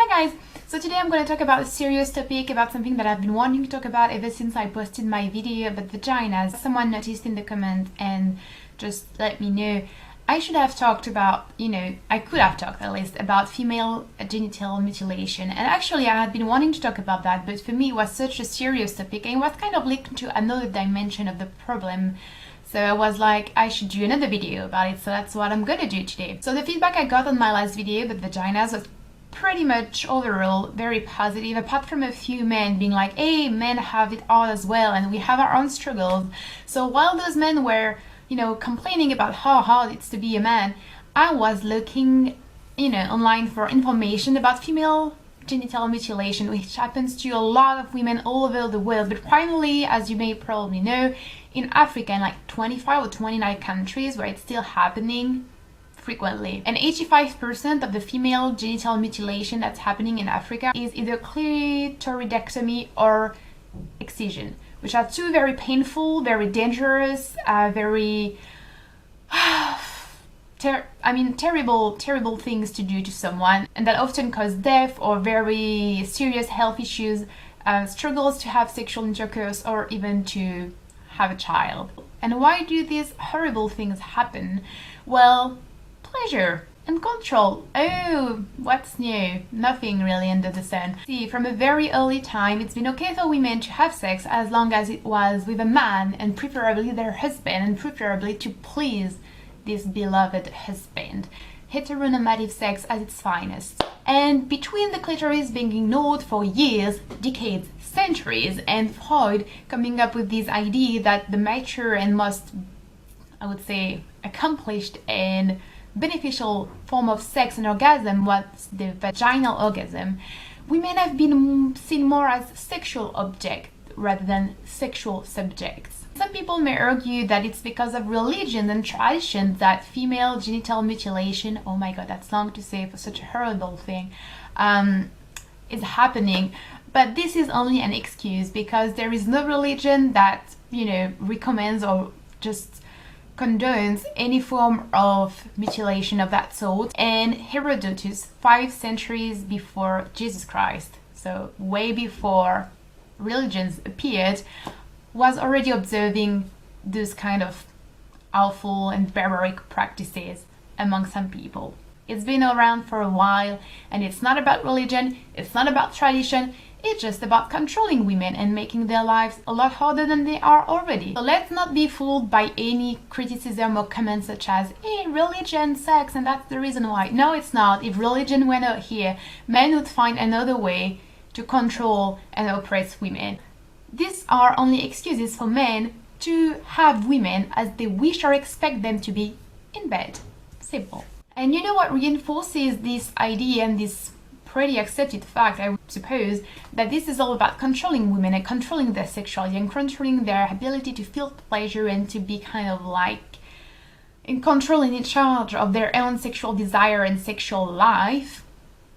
Hi guys! So today I'm going to talk about a serious topic, about something that I've been wanting to talk about ever since I posted my video about vaginas. Someone noticed in the comments and just let me know. I should have talked about, I could have talked at least about female genital mutilation, and actually I had been wanting to talk about that, but for me it was such a serious topic and it was kind of linked to another dimension of the problem. So I was like, I should do another video about it, so that's what I'm gonna do today. So the feedback I got on my last video about vaginas was pretty much overall very positive, apart from a few men being like, hey, men have it all as well and we have our own struggles. So while those men were, complaining about how hard it's to be a man, I was looking, online for information about female genital mutilation, which happens to a lot of women all over the world, but primarily, as you may probably know, in Africa, in like 25 or 29 countries where it's still happening frequently. And 85% of the female genital mutilation that's happening in Africa is either clitoridectomy or excision, which are two very painful, very dangerous, very terrible things to do to someone, and that often cause death or very serious health issues, struggles to have sexual intercourse or even to have a child. And why do these horrible things happen? Well, pleasure and control. Oh, what's new? Nothing really under the sun. See, from a very early time, it's been okay for women to have sex as long as it was with a man, and preferably their husband, and preferably to please this beloved husband. Heteronormative sex at its finest. And between the clitoris being ignored for years, decades, centuries, and Freud coming up with this idea that the mature and most, I would say, accomplished and beneficial form of sex and orgasm was the vaginal orgasm, women have been seen more as sexual objects rather than sexual subjects. Some people may argue that it's because of religion and tradition that female genital mutilation, oh my god, that's long to say for such a horrible thing, is happening. But this is only an excuse, because there is no religion that, recommends or just condones any form of mutilation of that sort. And Herodotus, 5 centuries before Jesus Christ, so way before religions appeared, was already observing this kind of awful and barbaric practices among some people. It's been around for a while, and it's not about religion, it's not about tradition, it's just about controlling women and making their lives a lot harder than they are already. So let's not be fooled by any criticism or comments such as, hey, religion, sex, and that's the reason why. No, it's not. If religion were not here, men would find another way to control and oppress women. These are only excuses for men to have women as they wish or expect them to be in bed. Simple. And you know what reinforces this idea and this pretty accepted fact, I would suppose, that this is all about controlling women and controlling their sexuality and controlling their ability to feel pleasure and to be kind of like in control and in charge of their own sexual desire and sexual life.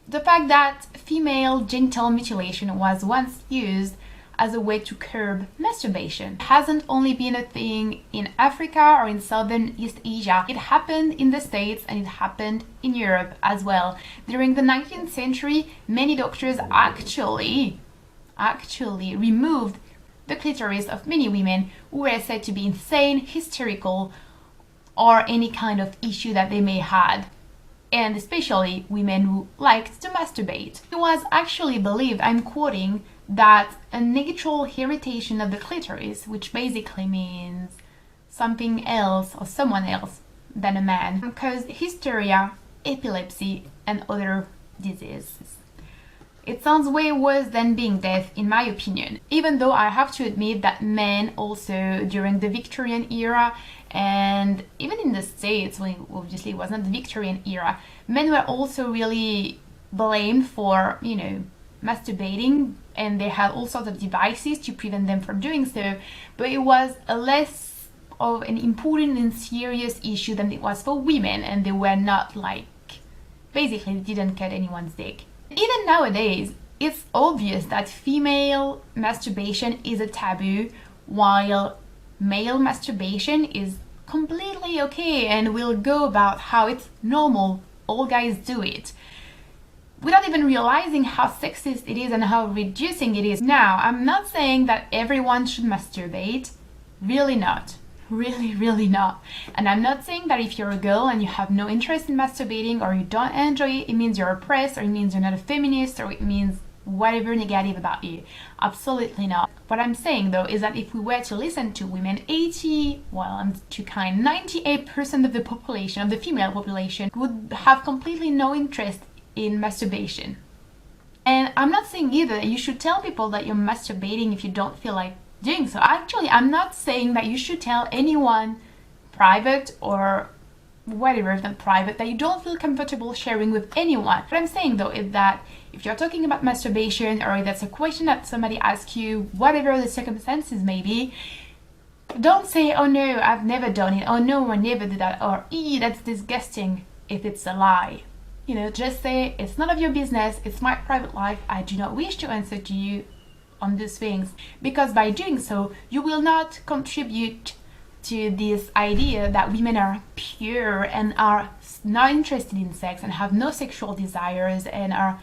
The fact that female genital mutilation was once used as a way to curb masturbation. It hasn't only been a thing in Africa or in Southern East Asia. It happened in the States and it happened in Europe as well. During the 19th century, many doctors actually removed the clitoris of many women who were said to be insane, hysterical, or any kind of issue that they may had. And especially women who liked to masturbate. It was actually believed, I'm quoting, that a natural irritation of the clitoris, which basically means something else or someone else than a man, caused hysteria, epilepsy, and other diseases. It sounds way worse than being deaf, in my opinion, even though I have to admit that men also, during the Victorian era, and even in the States, when obviously it wasn't the Victorian era, men were also really blamed for, masturbating, and they had all sorts of devices to prevent them from doing so, but it was a less of an important and serious issue than it was for women, and they were not basically they didn't cut anyone's dick. Even nowadays, it's obvious that female masturbation is a taboo, while male masturbation is completely okay and will go about how it's normal, all guys do it. without even realizing how sexist it is and how reducing it is. Now, I'm not saying that everyone should masturbate. Really not. Really not. And I'm not saying that if you're a girl and you have no interest in masturbating, or you don't enjoy it, it means you're oppressed, or it means you're not a feminist, or it means whatever negative about you. Absolutely not. What I'm saying though is that if we were to listen to women, 98% of the population, of the female population, would have completely no interest in masturbation. And I'm not saying either that you should tell people that you're masturbating if you don't feel like doing so. Actually, I'm not saying that you should tell anyone, private or whatever, if not private, that you don't feel comfortable sharing with anyone. What I'm saying though is that if you're talking about masturbation, or if that's a question that somebody asks you, whatever the circumstances may be, don't say, oh no, I've never done it, oh no, I never did that, or that's disgusting, if it's a lie. You know, just say, it's none of your business, it's my private life, I do not wish to answer to you on these things. Because by doing so, you will not contribute to this idea that women are pure and are not interested in sex and have no sexual desires and are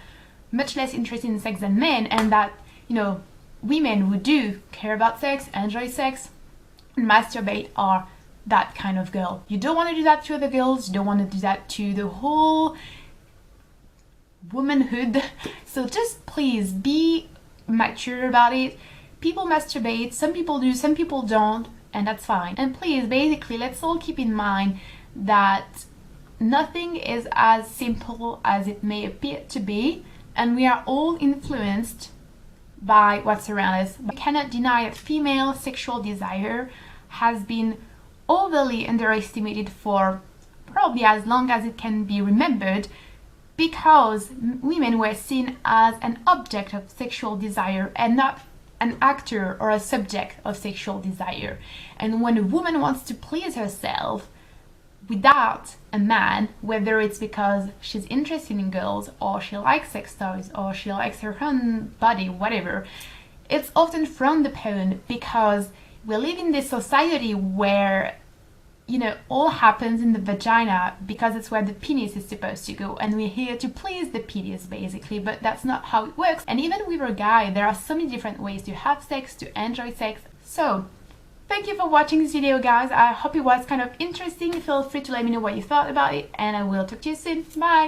much less interested in sex than men, and that, you know, women who do care about sex, enjoy sex, and masturbate are that kind of girl. You don't want to do that to other girls, you don't want to do that to the whole womanhood. So just please be mature about it. People masturbate, some people do, some people don't, and that's fine. And please, basically, let's all keep in mind that nothing is as simple as it may appear to be, and we are all influenced by what's around us. We cannot deny that female sexual desire has been overly underestimated for probably as long as it can be remembered, because women were seen as an object of sexual desire and not an actor or a subject of sexual desire. And when a woman wants to please herself without a man, whether it's because she's interested in girls, or she likes sex toys, or she likes her own body, whatever, it's often frowned upon, because we live in this society where, you know, all happens in the vagina because it's where the penis is supposed to go, and we're here to please the penis basically, but that's not how it works. And even with a guy, there are so many different ways to have sex, to enjoy sex. So thank you for watching this video, guys. I hope it was kind of interesting. Feel free to let me know what you thought about it, and I will talk to you soon. Bye!